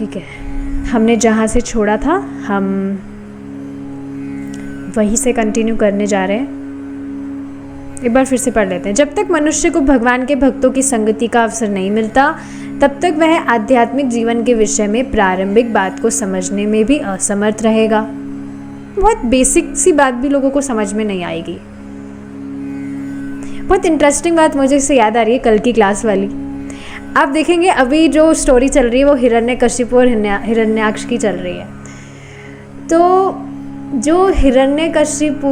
ठीक है, हमने जहाँ से छोड़ा था हम वहीं से कंटिन्यू करने जा रहे हैं। एक बार फिर से पढ़ लेते हैं। जब तक मनुष्य को भगवान के भक्तों की संगति का अवसर नहीं मिलता, तब तक वह आध्यात्मिक जीवन के विषय में प्रारंभिक बात को समझने में भी असमर्थ रहेगा। बहुत बेसिक सी बात भी लोगों को समझ में नहीं आएगी। बहुत इंटरेस्टिंग बात मुझे इससे याद आ रही है, कल की क्लास वाली। आप देखेंगे अभी जो स्टोरी चल रही है वो हिरण्यकशिपु और हिरण्याक्ष की चल रही है। तो जो हिरण्यकशिपु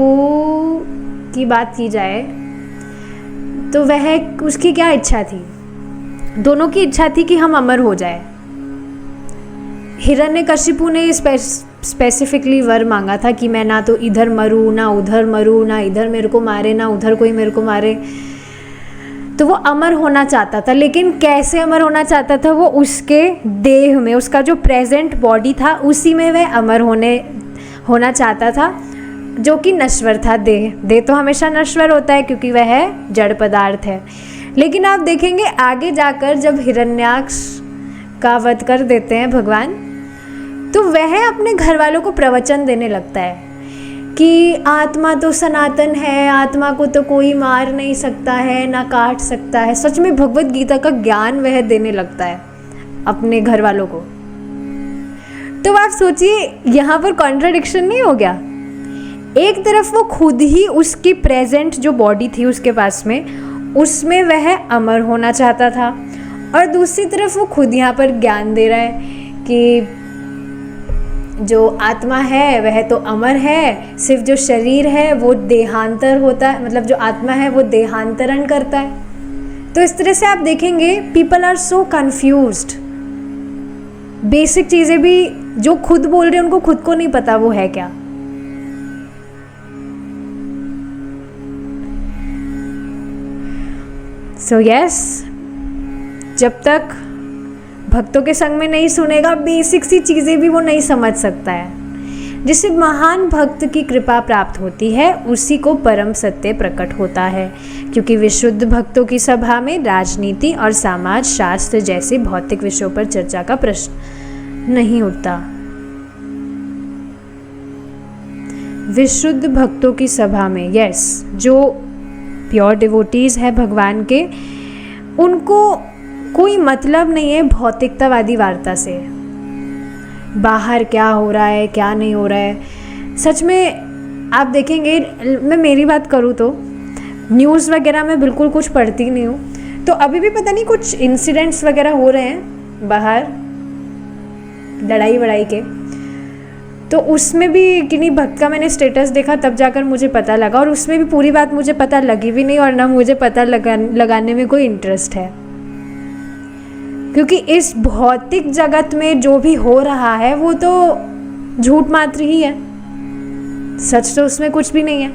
की बात की जाए तो वह उसकी क्या इच्छा थी? दोनों की इच्छा थी कि हम अमर हो जाए। हिरण्यकशिपु ने स्पेसिफिकली वर मांगा था कि मैं ना तो इधर मरूं ना उधर मरूं, ना इधर मेरे को मारे ना उधर कोई मेरे को मारे। तो वो अमर होना चाहता था, लेकिन कैसे अमर होना चाहता था? वो उसके देह में, उसका जो प्रेजेंट बॉडी था उसी में वह अमर होना चाहता था, जो कि नश्वर था। देह तो हमेशा नश्वर होता है क्योंकि वह जड़ पदार्थ है। लेकिन आप देखेंगे आगे जाकर जब हिरण्याक्ष का वध कर देते हैं भगवान, तो वह अपने घर वालों को प्रवचन देने लगता है कि आत्मा तो सनातन है, आत्मा को तो कोई मार नहीं सकता है ना काट सकता है। सच में भगवत गीता का ज्ञान वह देने लगता है अपने घर वालों को। तो आप सोचिए यहाँ पर कॉन्ट्राडिक्शन नहीं हो गया? एक तरफ वो खुद ही उसकी प्रेजेंट जो बॉडी थी उसके पास में, उसमें वह अमर होना चाहता था, और दूसरी तरफ वो खुद यहाँ पर ज्ञान दे रहा है कि जो आत्मा है वह तो अमर है, सिर्फ जो शरीर है वो देहांतर होता है, मतलब जो आत्मा है वो देहांतरण करता है। तो इस तरह से आप देखेंगे people are so confused. Basic चीज़ें भी जो खुद बोल रहे हैं उनको खुद को नहीं पता वो है क्या। सो यस, जब तक भक्तों के संग में नहीं सुनेगा, बेसिक सी चीज़ें भी वो नहीं समझ सकता है। जिससे महान भक्त की कृपा प्राप्त होती है उसी को परम सत्य प्रकट होता है, क्योंकि विशुद्ध भक्तों की सभा में राजनीति और समाज शास्त्र जैसे भौतिक विषयों पर चर्चा का प्रश्न नहीं उठता। विशुद्ध भक्तों की सभा में, यस, जो प्योर डिवोटीज है भगवान के, उनको कोई मतलब नहीं है भौतिकतावादी वार्ता से, बाहर क्या हो रहा है क्या नहीं हो रहा है। सच में आप देखेंगे, मैं मेरी बात करूँ तो न्यूज़ वगैरह में बिल्कुल कुछ पढ़ती नहीं हूँ, तो अभी भी पता नहीं कुछ इंसिडेंट्स वगैरह हो रहे हैं बाहर, लड़ाई वड़ाई के। तो उसमें भी किन्हीं भक्त का मैंने स्टेटस देखा, तब जाकर मुझे पता लगा, और उसमें भी पूरी बात मुझे पता लगी भी नहीं, और ना मुझे पता लगाने में कोई इंटरेस्ट है, क्योंकि इस भौतिक जगत में जो भी हो रहा है वो तो झूठ मात्र ही है, सच तो उसमें कुछ भी नहीं है।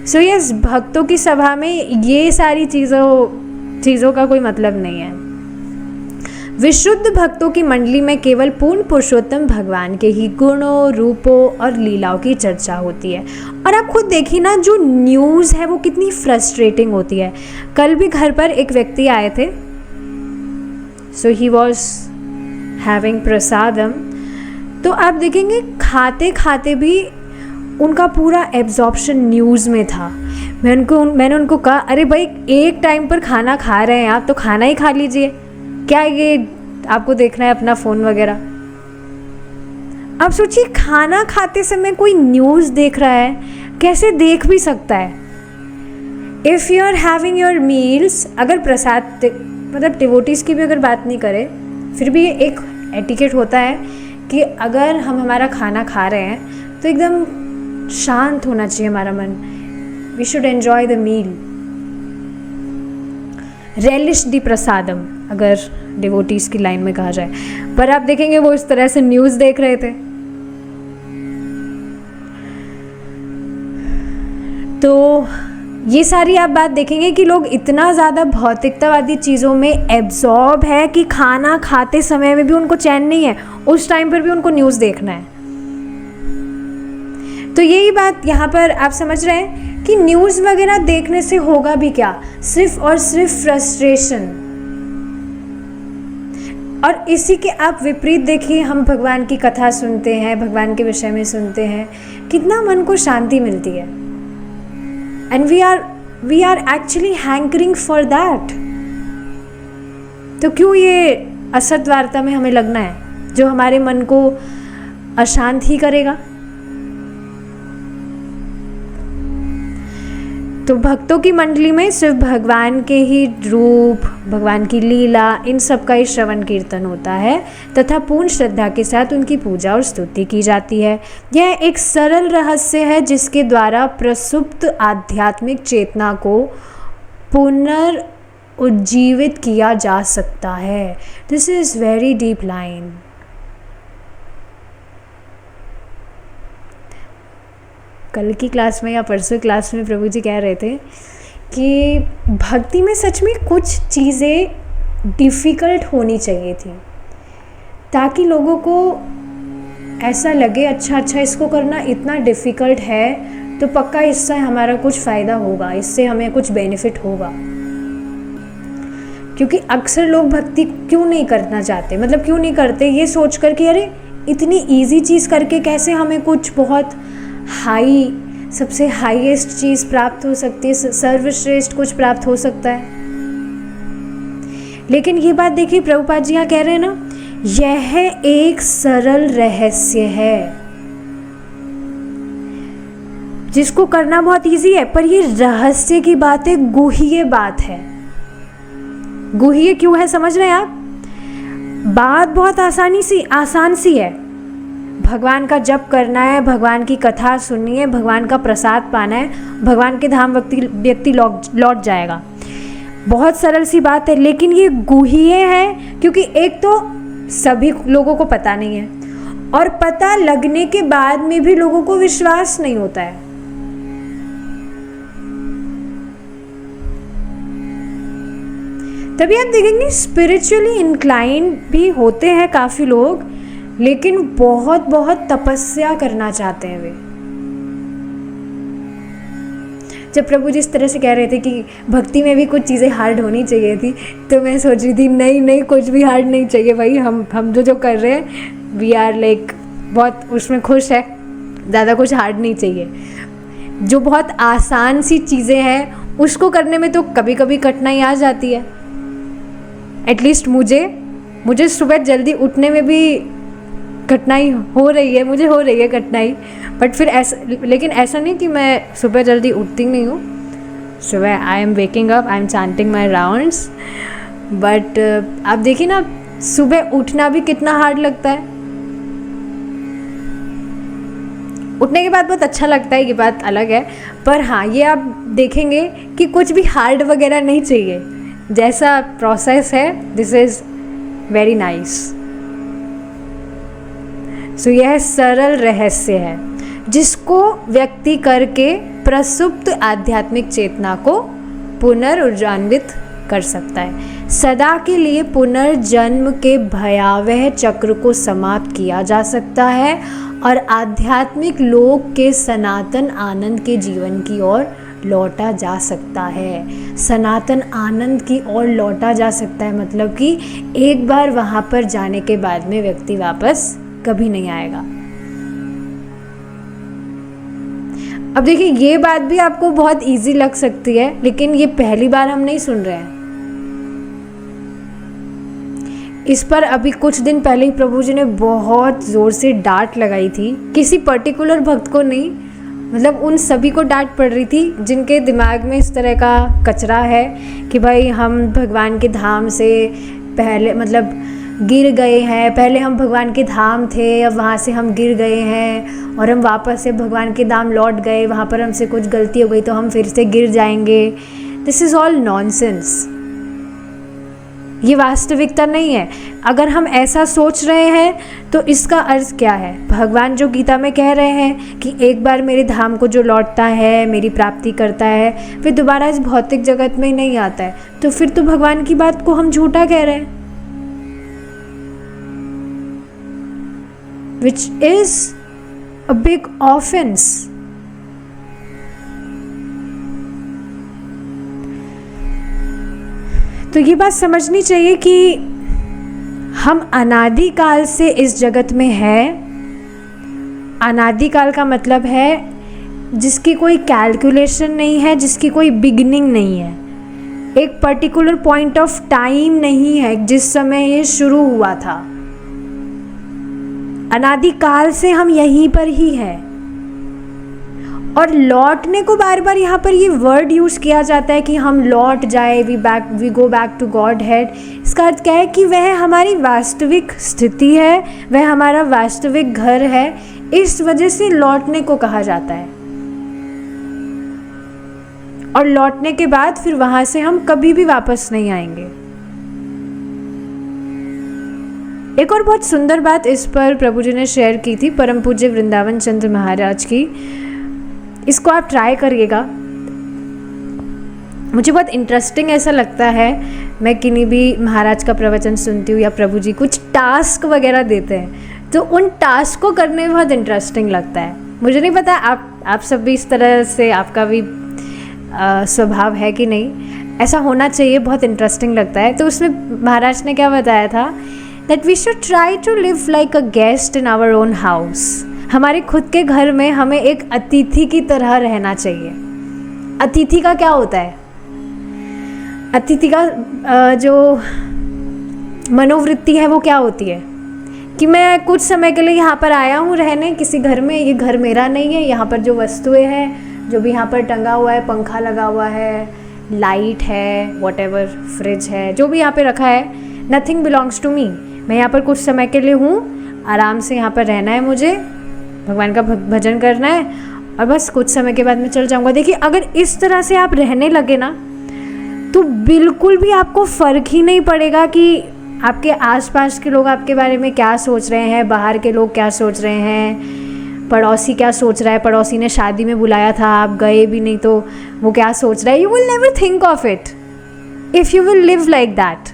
सो यस, भक्तों की सभा में ये सारी चीज़ों का कोई मतलब नहीं है। विशुद्ध भक्तों की मंडली में केवल पूर्ण पुरुषोत्तम भगवान के ही गुणों, रूपों और लीलाओं की चर्चा होती है। और आप खुद देखिए ना, जो न्यूज़ है वो कितनी फ्रस्ट्रेटिंग होती है। कल भी घर पर एक व्यक्ति आए थे, सो ही वॉज हैविंग प्रसादम। तो आप देखेंगे खाते खाते भी उनका एब्जॉर्प्शन एब्जॉर्प्शन न्यूज़ में था। मैंने उनको कहा, अरे भाई एक टाइम पर खाना खा रहे हैं आप, तो खाना ही खा लीजिए, क्या ये आपको देखना है अपना फ़ोन वगैरह। आप सोचिए खाना खाते समय कोई न्यूज़ देख रहा है, कैसे देख भी सकता है? If you are having your meals, अगर प्रसाद मतलब डिवोटीज़ की भी अगर बात नहीं करें, फिर भी एक एटिकेट होता है कि अगर हम हमारा खाना खा रहे हैं तो एकदम शांत होना चाहिए हमारा मन। We should enjoy the meal, relish the prasadam, अगर डिवोटीज़ की लाइन में कहा जाए। पर आप देखेंगे वो इस तरह से न्यूज़ देख रहे थे। तो ये सारी आप बात देखेंगे कि लोग इतना ज़्यादा भौतिकतावादी चीज़ों में एब्जॉर्ब है कि खाना खाते समय में भी उनको चैन नहीं है, उस टाइम पर भी उनको न्यूज़ देखना है। तो यही बात यहाँ पर आप समझ रहे हैं कि न्यूज़ वगैरह देखने से होगा भी क्या? सिर्फ और सिर्फ फ्रस्ट्रेशन। और इसी के आप विपरीत देखिए, हम भगवान की कथा सुनते हैं, भगवान के विषय में सुनते हैं, कितना मन को शांति मिलती है। And we are actually hankering for that. तो क्यों ये असत वार्ता में हमें लगना है जो हमारे मन को अशांत ही करेगा। तो भक्तों की मंडली में सिर्फ भगवान के ही रूप, भगवान की लीला, इन सब का ही श्रवण कीर्तन होता है तथा पूर्ण श्रद्धा के साथ उनकी पूजा और स्तुति की जाती है। यह एक सरल रहस्य है जिसके द्वारा प्रसुप्त आध्यात्मिक चेतना को पुनर्उज्जीवित किया जा सकता है। This is very deep line. कल की क्लास में या परसों क्लास में प्रभु जी कह रहे थे कि भक्ति में सच में कुछ चीज़ें डिफ़िकल्ट होनी चाहिए थी ताकि लोगों को ऐसा लगे अच्छा इसको करना इतना डिफ़िकल्ट है तो पक्का इससे हमारा कुछ फ़ायदा होगा, इससे हमें कुछ बेनिफिट होगा। क्योंकि अक्सर लोग भक्ति क्यों नहीं करना चाहते, मतलब क्यों नहीं करते, ये सोच कर कि अरे इतनी ईजी चीज़ करके कैसे हमें कुछ बहुत हाई, सबसे हाईएस्ट चीज़ प्राप्त हो सकती है, सर्वश्रेष्ठ कुछ प्राप्त हो सकता है। लेकिन ये बात देखिए, प्रभुपाद जी यहाँ कह रहे हैं ना, यह एक सरल रहस्य है जिसको करना बहुत इजी है, पर ये रहस्य की बात है, गुह्य बात है। गुह्य क्यों है समझ रहे हैं आप? बात बहुत आसान सी है। भगवान का जप करना है, भगवान की कथा सुननी है, भगवान का प्रसाद पाना है, भगवान के धाम व्यक्ति लौट जाएगा। बहुत सरल सी बात है, लेकिन ये गुह्य है क्योंकि एक तो सभी लोगों को पता नहीं है और पता लगने के बाद में भी लोगों को विश्वास नहीं होता है। तभी आप देखेंगे स्पिरिचुअली इंक्लाइंड भी होते हैं काफ़ी लोग, लेकिन बहुत तपस्या करना चाहते हैं वे। जब प्रभु जी इस तरह से कह रहे थे कि भक्ति में भी कुछ चीज़ें हार्ड होनी चाहिए थी, तो मैं सोच रही थी नहीं कुछ भी हार्ड नहीं चाहिए भाई, हम जो कर रहे हैं वी आर लाइक बहुत उसमें खुश है, ज़्यादा कुछ हार्ड नहीं चाहिए। जो बहुत आसान सी चीज़ें हैं उसको करने में तो कभी कभी कठिनाई आ जाती है। एटलीस्ट मुझे सुबह जल्दी उठने में भी कठिनाई हो रही है, मुझे हो रही है कठिनाई, बट फिर लेकिन ऐसा नहीं कि मैं सुबह जल्दी उठती नहीं हूँ। सुबह I am waking up, I am chanting my rounds, but आप देखिए ना सुबह उठना भी कितना हार्ड लगता है। उठने के बाद बहुत अच्छा लगता है, ये बात अलग है, पर हाँ ये आप देखेंगे कि कुछ भी हार्ड वगैरह नहीं चाहिए। जैसा प्रोसेस है, दिस इज़ वेरी नाइस। सो यह सरल रहस्य है जिसको व्यक्ति करके प्रसुप्त आध्यात्मिक चेतना को पुनर्जीवित कर सकता है। सदा के लिए पुनर्जन्म के भयावह चक्र को समाप्त किया जा सकता है और आध्यात्मिक लोक के सनातन आनंद के जीवन की ओर लौटा जा सकता है। सनातन आनंद की ओर लौटा जा सकता है मतलब कि एक बार वहाँ पर जाने के बाद में व्यक्ति वापस कभी नहीं आएगा। अब देखिए ये बात भी आपको बहुत इजी लग सकती है, लेकिन ये पहली बार हम नहीं सुन रहे हैं। इस पर अभी कुछ दिन पहले ही प्रभु जी ने बहुत ज़ोर से डांट लगाई थी, किसी पर्टिकुलर भक्त को नहीं, मतलब उन सभी को डांट पड़ रही थी जिनके दिमाग में इस तरह का कचरा है कि भाई हम भगवान के धाम से पहले मतलब गिर गए हैं, पहले हम भगवान के धाम थे, अब वहाँ से हम गिर गए हैं और हम वापस से भगवान के धाम लौट गए, वहाँ पर हमसे कुछ गलती हो गई तो हम फिर से गिर जाएंगे। This is all nonsense. ये वास्तविकता नहीं है। अगर हम ऐसा सोच रहे हैं तो इसका अर्थ क्या है? भगवान जो गीता में कह रहे हैं कि एक बार मेरे धाम को जो लौटता है, मेरी प्राप्ति करता है, फिर दोबारा इस भौतिक जगत में नहीं आता है, तो फिर तो भगवान की बात को हम झूठा कह रहे हैं, which is a big offense. तो ये बात समझनी चाहिए कि हम अनादिकाल से इस जगत में हैं। अनादिकाल का मतलब है जिसकी कोई कैलकुलेशन नहीं है, जिसकी कोई बिगिनिंग नहीं है, एक पर्टिकुलर पॉइंट ऑफ टाइम नहीं है जिस समय ये शुरू हुआ था। अनादिकाल से हम यहीं पर ही हैं। और लौटने को बार बार यहाँ पर ये वर्ड यूज़ किया जाता है कि हम लौट जाए, we go back to godhead. इसका अर्थ क्या है कि वह हमारी वास्तविक स्थिति है, वह हमारा वास्तविक घर है, इस वजह से लौटने को कहा जाता है। और लौटने के बाद फिर वहाँ से हम कभी भी वापस नहीं आएंगे। एक और बहुत सुंदर बात इस पर प्रभु जी ने शेयर की थी, परम पूज्य वृंदावन चंद्र महाराज की। इसको आप ट्राई करिएगा, मुझे बहुत इंटरेस्टिंग ऐसा लगता है। मैं किन्हीं भी महाराज का प्रवचन सुनती हूँ या प्रभु जी कुछ टास्क वगैरह देते हैं, तो उन टास्क को करने में बहुत इंटरेस्टिंग लगता है। मुझे नहीं पता आप सब भी इस तरह से, आपका भी स्वभाव है कि नहीं, ऐसा होना चाहिए, बहुत इंटरेस्टिंग लगता है। तो उसमें महाराज ने क्या बताया था, that we should try to live like a guest in our own house. हमारे खुद के घर में हमें एक अतिथि की तरह रहना चाहिए। अतिथि का क्या होता है? अतिथि का जो मनोवृत्ति है वो क्या होती है कि मैं कुछ समय के लिए यहाँ पर आया हूँ रहने किसी घर में, ये घर मेरा नहीं है, यहाँ पर जो वस्तुएं हैं, जो भी यहाँ पर टंगा हुआ है, पंखा लगा हुआ है, लाइट है, व्हाटएवर, फ्रिज है, जो भी यहाँ पे रखा है, नथिंग बिलोंग्स टू मी। मैं यहाँ पर कुछ समय के लिए हूँ, आराम से यहाँ पर रहना है, मुझे भगवान का भजन करना है और बस कुछ समय के बाद मैं चल जाऊँगा। देखिए, अगर इस तरह से आप रहने लगे ना, तो बिल्कुल भी आपको फ़र्क ही नहीं पड़ेगा कि आपके आसपास के लोग आपके बारे में क्या सोच रहे हैं, बाहर के लोग क्या सोच रहे हैं, पड़ोसी क्या सोच रहा है, पड़ोसी ने शादी में बुलाया था, आप गए भी नहीं तो वो क्या सोच रहा है। You will never think of it if you will live like that.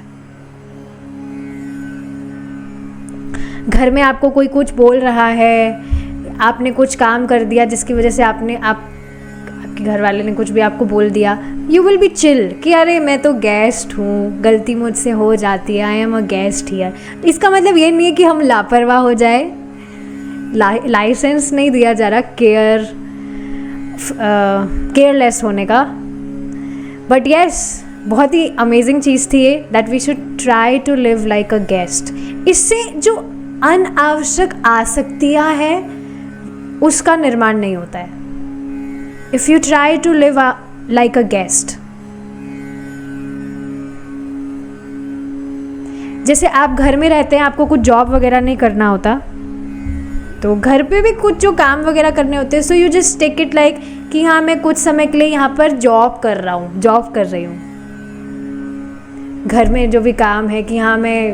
घर में आपको कोई कुछ बोल रहा है, आपने कुछ काम कर दिया जिसकी वजह से आपके घर वाले ने कुछ भी आपको बोल दिया, यू विल बी चिल कि अरे मैं तो गेस्ट हूँ, गलती मुझसे हो जाती है, I am a guest here. इसका मतलब ये नहीं है कि हम लापरवाह हो जाए, लाइसेंस नहीं दिया जा रहा केयरलेस होने का। बट येस, बहुत ही अमेजिंग चीज़ थी ये, that we should try to live like a guest. इससे जो अनावश्यक आसक्तियाँ हैं उसका निर्माण नहीं होता है। If you try to live like a guest, जैसे आप घर में रहते हैं, आपको कुछ जॉब वगैरह नहीं करना होता, तो घर पे भी कुछ जो काम वगैरह करने होते हैं, so you just take it like कि हाँ मैं कुछ समय के लिए यहाँ पर जॉब कर रही हूँ। घर में जो भी काम है कि हाँ मैं,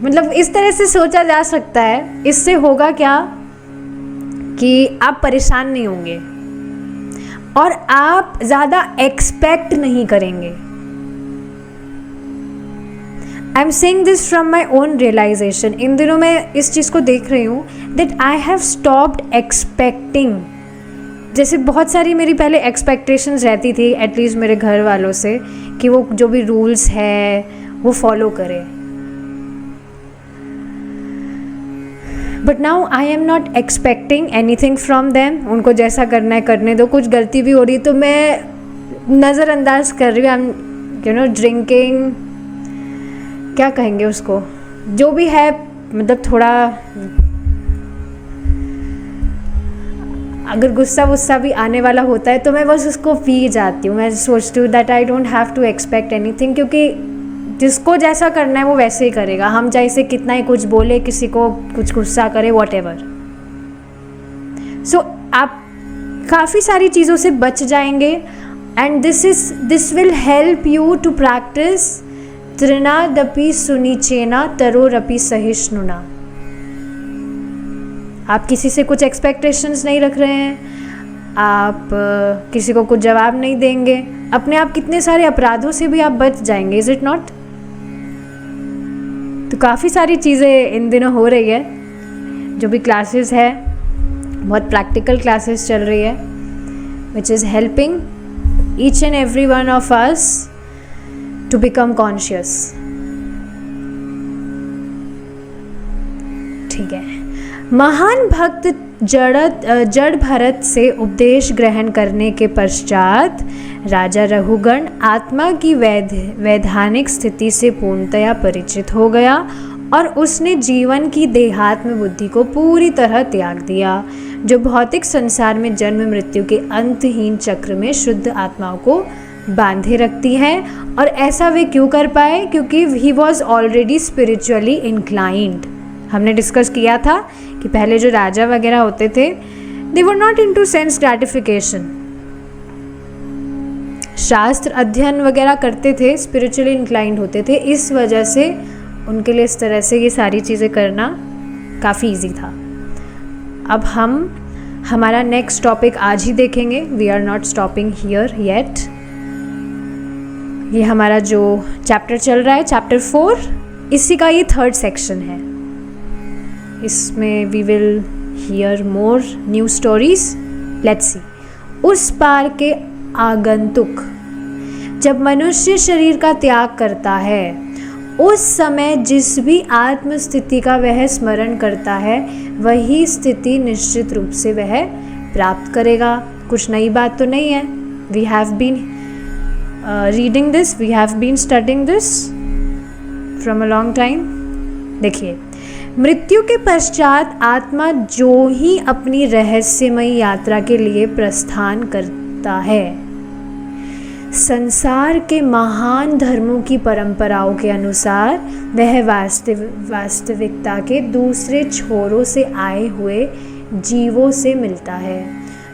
मतलब इस तरह से सोचा जा सकता है। इससे होगा क्या कि आप परेशान नहीं होंगे और आप ज़्यादा एक्सपेक्ट नहीं करेंगे। I am saying this from my own realisation. इन दिनों मैं इस चीज़ को देख रही हूँ that I have stopped expecting. जैसे बहुत सारी मेरी पहले एक्सपेक्टेशंस रहती थी, एटलीस्ट मेरे घर वालों से, कि वो जो भी रूल्स है वो फॉलो करे। But now I am not expecting anything from them. उनको जैसा करना है करने दो। कुछ गलती भी हो रही तो मैं नज़रअंदाज कर रही हूँ। I am you know drinking, क्या कहेंगे उसको, जो भी है, मतलब थोड़ा अगर गुस्सा वुस्सा भी आने वाला होता है तो मैं बस उसको पी जाती हूँ। मैं सोचती हूँ that I don't have to expect anything, क्योंकि जिसको जैसा करना है वो वैसे ही करेगा। हम चाहे से कितना ही कुछ बोले, किसी को कुछ गुस्सा करे, व्हाटएवर। सो आप काफ़ी सारी चीज़ों से बच जाएंगे। And this will help you to practise तृणादपि सुनिचेना तरोरपि सहिष्णुना। आप किसी से कुछ एक्सपेक्टेशंस नहीं रख रहे हैं, आप किसी को कुछ जवाब नहीं देंगे, अपने आप कितने सारे अपराधों से भी आप बच जाएंगे। Is it not? तो काफ़ी सारी चीज़ें इन दिनों हो रही है। जो भी क्लासेस है, बहुत प्रैक्टिकल क्लासेस चल रही है, which is helping each and every one of us to become conscious. ठीक है। महान भक्त जड़ भरत से उपदेश ग्रहण करने के पश्चात राजा रघुगण आत्मा की वैधानिक स्थिति से पूर्णतया परिचित हो गया और उसने जीवन की देहात्म बुद्धि को पूरी तरह त्याग दिया, जो भौतिक संसार में जन्म मृत्यु के अंतहीन चक्र में शुद्ध आत्माओं को बांधे रखती हैं। और ऐसा वे क्यों कर पाए? क्योंकि he was already spiritually inclined. हमने डिस्कस किया था कि पहले जो राजा वगैरह होते थे, they were not into sense gratification, शास्त्र अध्ययन वगैरह करते थे, स्पिरिचुअली इंक्लाइंड होते थे, इस वजह से उनके लिए इस तरह से ये सारी चीज़ें करना काफ़ी इजी था। अब हम हमारा नेक्स्ट टॉपिक आज ही देखेंगे। We are not stopping here yet. ये हमारा जो चैप्टर चल रहा है, चैप्टर 4, इसी का ये 3rd सेक्शन है। इसमें we will hear more new stories. Let's see. उस पार के आगंतुक। जब मनुष्य शरीर का त्याग करता है, उस समय जिस भी आत्म स्थिति का वह स्मरण करता है, वही स्थिति निश्चित रूप से वह प्राप्त करेगा। कुछ नई बात तो नहीं है। We have been reading this, we have been studying this from a long time. देखिए, मृत्यु के पश्चात आत्मा जो ही अपनी रहस्यमयी यात्रा के लिए प्रस्थान करता है, संसार के महान धर्मों की परंपराओं के अनुसार वह वास्तविकता के दूसरे छोरों से आए हुए जीवों से मिलता है,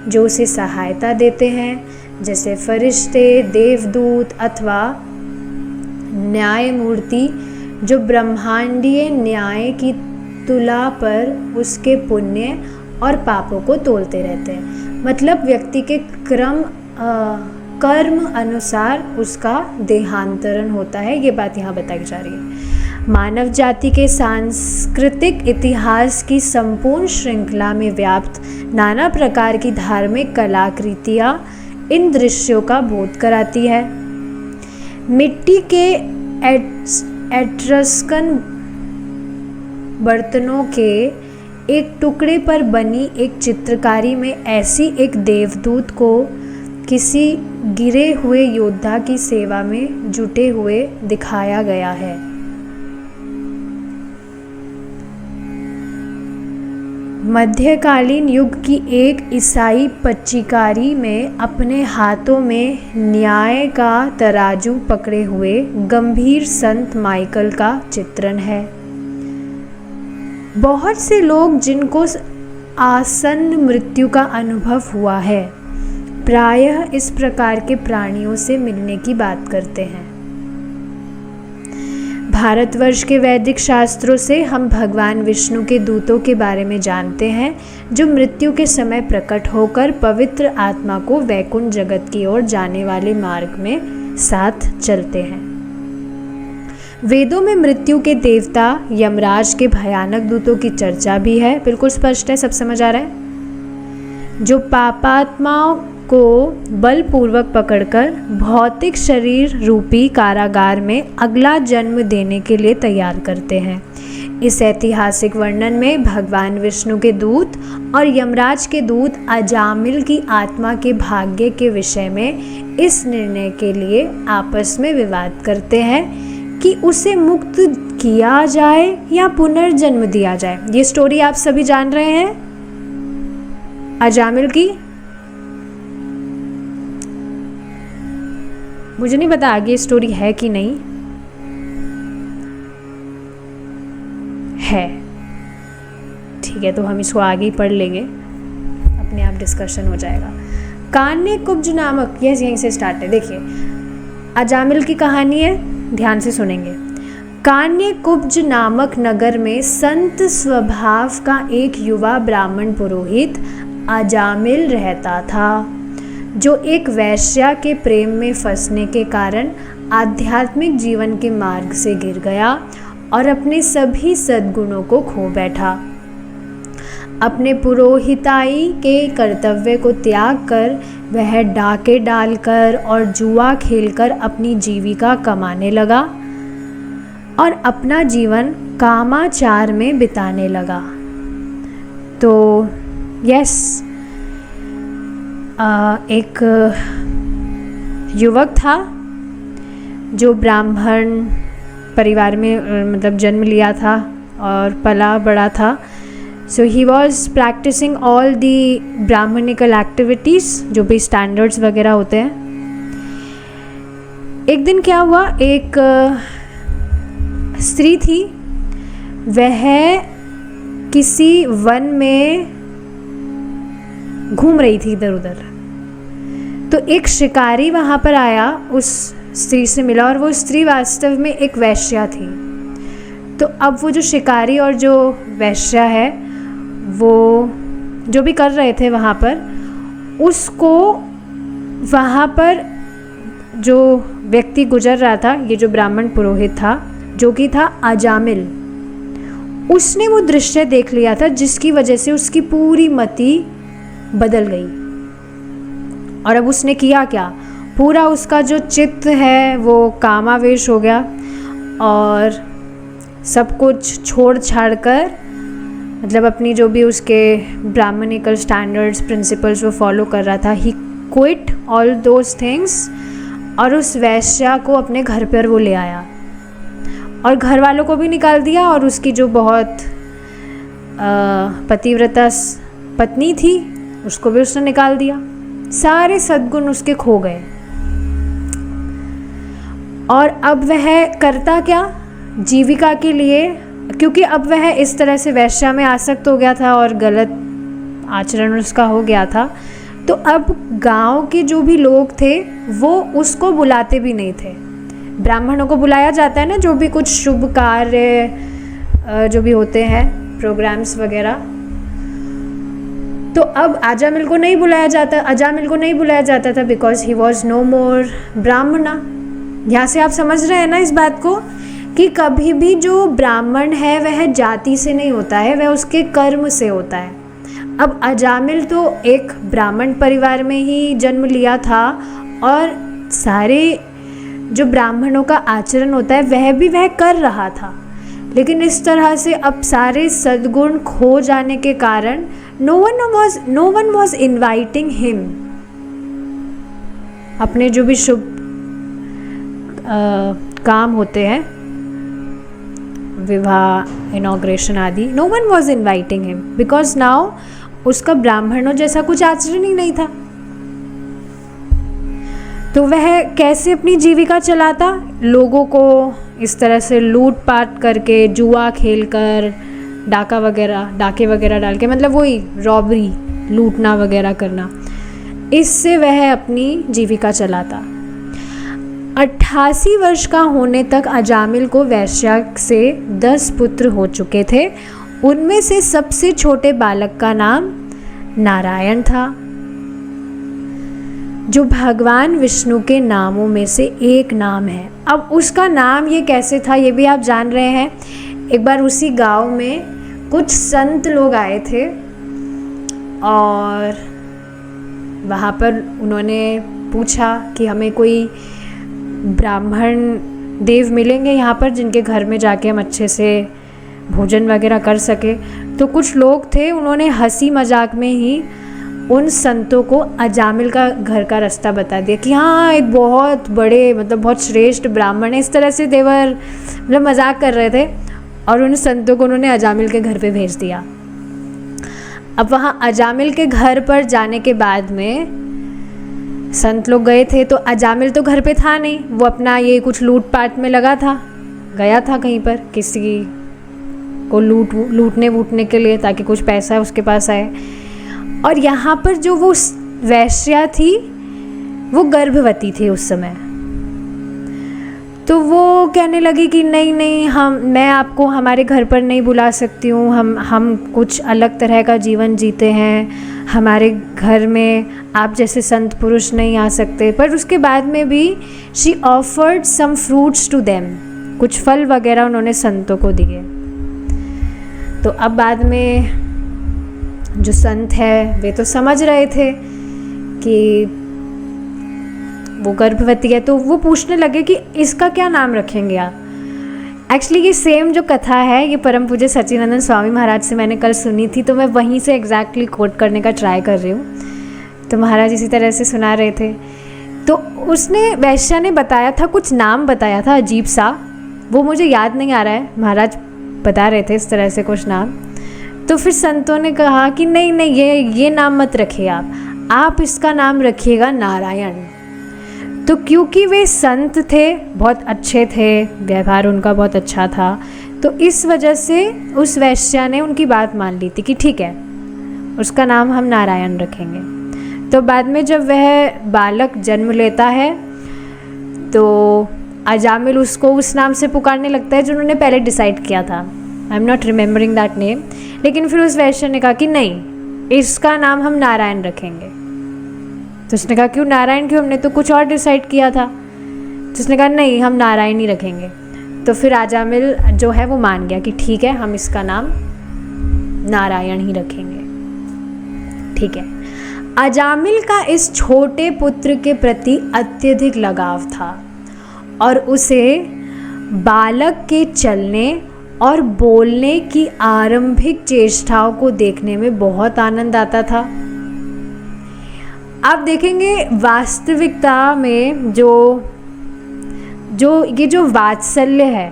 जो उसे सहायता देते हैं, जैसे फरिश्ते, देवदूत अथवा न्यायमूर्ति, जो ब्रह्मांडीय न्याय की तुला पर उसके पुण्य और पापों को तोलते रहते हैं। मतलब व्यक्ति के कर्म अनुसार उसका देहांतरण होता है, ये बात यहाँ बताई जा रही है। मानव जाति के सांस्कृतिक इतिहास की संपूर्ण श्रृंखला में व्याप्त नाना प्रकार की धार्मिक कलाकृतियाँ इन दृश्यों का बोध कराती है। मिट्टी के एट्रस्कन बर्तनों के एक टुकड़े पर बनी एक चित्रकारी में ऐसी एक देवदूत को किसी गिरे हुए योद्धा की सेवा में जुटे हुए दिखाया गया है। मध्यकालीन युग की एक ईसाई पच्चीकारी में अपने हाथों में न्याय का तराजू पकड़े हुए गंभीर संत माइकल का चित्रण है। बहुत से लोग जिनको आसन्न मृत्यु का अनुभव हुआ है, प्रायः इस प्रकार के प्राणियों से मिलने की बात करते हैं। भारतवर्ष के वैदिक शास्त्रों से हम भगवान विष्णु के दूतों के बारे में जानते हैं, जो मृत्यु के समय प्रकट होकर पवित्र आत्मा को वैकुंठ जगत की ओर जाने वाले मार्ग में साथ चलते हैं। वेदों में मृत्यु के देवता यमराज के भयानक दूतों की चर्चा भी है। बिल्कुल स्पष्ट है, सब समझ आ रहा है। जो पापात्माओं को बलपूर्वक पकड़कर भौतिक शरीर रूपी कारागार में अगला जन्म देने के लिए तैयार करते हैं। इस ऐतिहासिक वर्णन में भगवान विष्णु के दूत और यमराज के दूत अजामिल की आत्मा के भाग्य के विषय में इस निर्णय के लिए आपस में विवाद करते हैं कि उसे मुक्त किया जाए या पुनर्जन्म दिया जाए। ये स्टोरी आप सभी जान रहे हैं अजामिल की। मुझे नहीं पता आगे स्टोरी है कि नहीं है। ठीक है, तो हम इसको आगे ही पढ़ लेंगे, अपने आप डिस्कशन हो जाएगा। कान्य कुब्ज नामक, यहीं से स्टार्ट है। देखिए, अजामिल की कहानी है, ध्यान से सुनेंगे। कान्य कुब्ज नामक नगर में संत स्वभाव का एक युवा ब्राह्मण पुरोहित अजामिल रहता था, जो एक वैश्या के प्रेम में फंसने के कारण आध्यात्मिक जीवन के मार्ग से गिर गया और अपने सभी सद्गुणों को खो बैठा। अपने पुरोहिताई के कर्तव्य को त्याग कर वह डाके डालकर और जुआ खेलकर अपनी जीविका कमाने लगा और अपना जीवन कामाचार में बिताने लगा। तो यस, एक युवक था जो ब्राह्मण परिवार में मतलब जन्म लिया था और पला बड़ा था. So he was practising all the brahminical activities, जो भी स्टैंडर्ड्स वगैरह होते हैं. एक दिन क्या हुआ, एक स्त्री थी, वह किसी वन में घूम रही थी इधर उधर. तो एक शिकारी वहाँ पर आया, उस स्त्री से मिला, और वो स्त्री वास्तव में एक वैश्या थी. तो अब वो जो शिकारी और जो वैश्या है, वो जो भी कर रहे थे वहाँ पर, उसको वहाँ पर जो व्यक्ति गुजर रहा था, ये जो ब्राह्मण पुरोहित था, जो कि था अजामिल, उसने वो दृश्य देख लिया था, जिसकी वजह से उसकी पूरी मति बदल गई. और अब उसने किया क्या, पूरा उसका जो चित्त है वो कामावेश हो गया और सब कुछ छोड़ छाड़ कर, मतलब अपनी जो भी उसके ब्राह्मणिकल स्टैंडर्ड्स प्रिंसिपल्स वो फॉलो कर रहा था, ही क्विट ऑल दोज थिंग्स, और उस वैश्या को अपने घर पर वो ले आया और घर वालों को भी निकाल दिया, और उसकी जो बहुत पतिव्रता पत्नी थी उसको भी उसने निकाल दिया. सारे सद्गुण उसके खो गए. और अब वह करता क्या, जीविका के लिए, क्योंकि अब वह इस तरह से वैश्या में आसक्त हो गया था और गलत आचरण उसका हो गया था, तो अब गांव के जो भी लोग थे वो उसको बुलाते भी नहीं थे. ब्राह्मणों को बुलाया जाता है ना, जो भी कुछ शुभ कार्य जो भी होते हैं, प्रोग्राम्स वगैरह, तो अब अजामिल को नहीं बुलाया जाता था बिकॉज ही वॉज नो मोर ब्राह्मणा. यहाँ से आप समझ रहे हैं ना इस बात को, कि कभी भी जो ब्राह्मण है वह जाति से नहीं होता है, वह उसके कर्म से होता है. अब अजामिल तो एक ब्राह्मण परिवार में ही जन्म लिया था, और सारे जो ब्राह्मणों का आचरण होता है वह कर रहा था, लेकिन इस तरह से अब सारे सद्गुण खो जाने के कारण no one was inviting him. अपने जो भी शुभ काम होते हैं, विवाह, इनॉग्रेशन आदि, no one was inviting him because now उसका ब्राह्मणों जैसा कुछ आचरण ही नहीं था. तो वह कैसे अपनी जीविका चलाता, लोगों को इस तरह से लूट पाट करके, जुआ खेलकर, डाके वगैरह डाल के, मतलब वही रॉबरी, लूटना वगैरह करना, इससे वह अपनी जीविका चलाता. 88 वर्ष का होने तक अजामिल को वैश्या से 10 पुत्र हो चुके थे. उनमें से सबसे छोटे बालक का नाम नारायण था, जो भगवान विष्णु के नामों में से एक नाम है. अब उसका नाम ये कैसे था ये भी आप जान रहे हैं. एक बार उसी गांव में कुछ संत लोग आए थे और वहाँ पर उन्होंने पूछा कि हमें कोई ब्राह्मण देव मिलेंगे यहाँ पर, जिनके घर में जाके हम अच्छे से भोजन वगैरह कर सके. तो कुछ लोग थे, उन्होंने हंसी मजाक में ही उन संतों को अजामिल का घर का रास्ता बता दिया कि हाँ एक बहुत बड़े, मतलब बहुत श्रेष्ठ ब्राह्मण है. इस तरह से देवर मतलब मजाक कर रहे थे, और उन संतों को उन्होंने अजामिल के घर पे भेज दिया. अब वहाँ अजामिल के घर पर जाने के बाद में संत लोग गए थे, तो अजामिल तो घर पे था नहीं, वो अपना ये कुछ लूट पाट में लगा था, गया था कहीं पर किसी को लूटने वूटने के लिए, ताकि कुछ पैसा उसके पास आए. और यहाँ पर जो वो वैश्या थी वो गर्भवती थी उस समय. तो वो कहने लगी कि नहीं मैं आपको हमारे घर पर नहीं बुला सकती हूँ, हम कुछ अलग तरह का जीवन जीते हैं, हमारे घर में आप जैसे संत पुरुष नहीं आ सकते. पर उसके बाद में भी she offered some fruits to them, कुछ फल वगैरह उन्होंने संतों को दिए. तो अब बाद में जो संत है वे तो समझ रहे थे कि वो गर्भवती है, तो वो पूछने लगे कि इसका क्या नाम रखेंगे आप, एक्चुअली ये सेम जो कथा है ये परम पूज्य सच्चिदानंद स्वामी महाराज से मैंने कल सुनी थी, तो मैं वहीं से एग्जैक्टली कोट करने का ट्राई कर रही हूँ। तो महाराज इसी तरह से सुना रहे थे, तो उसने वैश्या ने बताया था, कुछ नाम बताया था अजीब सा, वो मुझे याद नहीं आ रहा है, महाराज बता रहे थे इस तरह से कुछ नाम। तो फिर संतों ने कहा कि नहीं नहीं, ये नाम मत रखिए आप इसका नाम रखिएगा नारायण। तो क्योंकि वे संत थे, बहुत अच्छे थे, व्यवहार उनका बहुत अच्छा था, तो इस वजह से उस वैश्या ने उनकी बात मान ली थी कि ठीक है उसका नाम हम नारायण रखेंगे। तो बाद में जब वह बालक जन्म लेता है तो अजामिल उसको उस नाम से पुकारने लगता है जो उन्होंने पहले डिसाइड किया था। I am not remembering that name, लेकिन फिर उस वैश्य ने कहा कि नहीं इसका नाम हम नारायण रखेंगे। तो उसने कहा क्यों नारायण, क्यों, हमने तो कुछ और डिसाइड किया था। तो उसने कहा नहीं हम नारायण ही रखेंगे। तो फिर अजामिल जो है वो मान गया कि ठीक है हम इसका नाम नारायण ही रखेंगे। ठीक है, अजामिल का इस छोटे पुत्र के प्रति अत्यधिक लगाव था और उसे बालक के चलने और बोलने की आरंभिक चेष्टाओं को देखने में बहुत आनंद आता था। आप देखेंगे वास्तविकता में जो वात्सल्य है,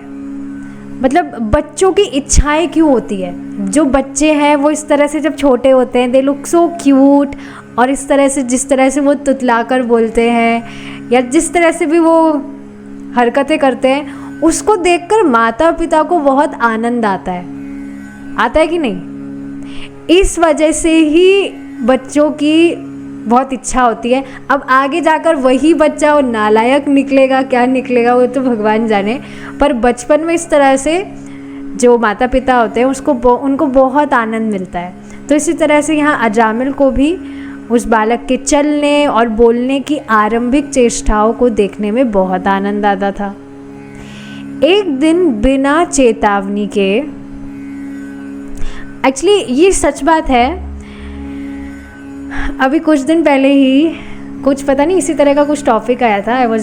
मतलब बच्चों की इच्छाएं क्यों होती है, जो बच्चे हैं वो इस तरह से जब छोटे होते हैं दे लुक सो क्यूट, और इस तरह से जिस तरह से वो तुतलाकर बोलते हैं या जिस तरह से भी वो हरकतें करते हैं उसको देखकर माता पिता को बहुत आनंद आता है कि नहीं। इस वजह से ही बच्चों की बहुत इच्छा होती है। अब आगे जाकर वही बच्चा वो नालायक निकलेगा क्या निकलेगा वो तो भगवान जाने, पर बचपन में इस तरह से जो माता पिता होते हैं उनको बहुत आनंद मिलता है। तो इसी तरह से यहाँ अजामिल को भी उस बालक के चलने और बोलने की आरंभिक चेष्टाओं को देखने में बहुत आनंद आता था। एक दिन बिना चेतावनी के, एक्चुअली ये सच बात है, अभी कुछ दिन पहले ही कुछ पता नहीं इसी तरह का कुछ टॉपिक आया था,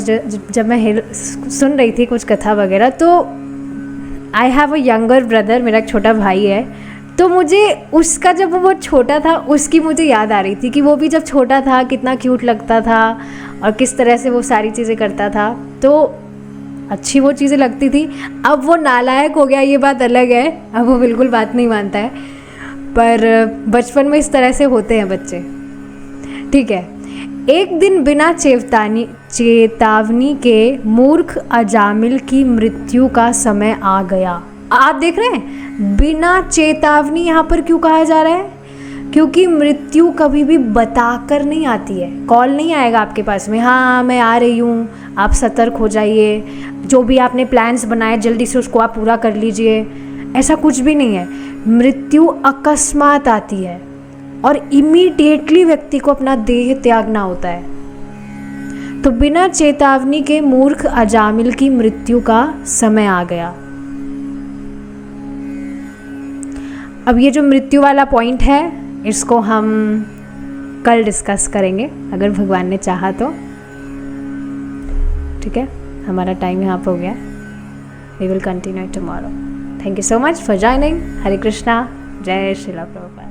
जब मैं सुन रही थी कुछ कथा वगैरह, तो I have a younger brother, मेरा एक छोटा भाई है, तो मुझे उसका जब वो बहुत छोटा था उसकी मुझे याद आ रही थी कि वो भी जब छोटा था कितना क्यूट लगता था और किस तरह से वो सारी चीज़ें करता था, तो अच्छी वो चीज़ें लगती थी। अब वो नालायक हो गया ये बात अलग है, अब वो बिल्कुल बात नहीं मानता है, पर बचपन में इस तरह से होते हैं बच्चे। ठीक है, एक दिन बिना चेतावनी के मूर्ख अजामिल की मृत्यु का समय आ गया। आप देख रहे हैं बिना चेतावनी यहाँ पर क्यों कहा जा रहा है, क्योंकि मृत्यु कभी भी बताकर नहीं आती है। कॉल नहीं आएगा आपके पास में, हाँ मैं आ रही हूँ आप सतर्क हो जाइए, जो भी आपने प्लान्स बनाए जल्दी से उसको आप पूरा कर लीजिए, ऐसा कुछ भी नहीं है। मृत्यु अकस्मात आती है और इमीडिएटली व्यक्ति को अपना देह त्यागना होता है। तो बिना चेतावनी के मूर्ख अजामिल की मृत्यु का समय आ गया। अब ये जो मृत्यु वाला पॉइंट है इसको हम कल डिस्कस करेंगे अगर भगवान ने चाहा तो। ठीक है, हमारा टाइम यहाँ पर हो गया। We will continue tomorrow. Thank you so much for joining. Hare Krishna, जय श्रीला प्रभुपाद।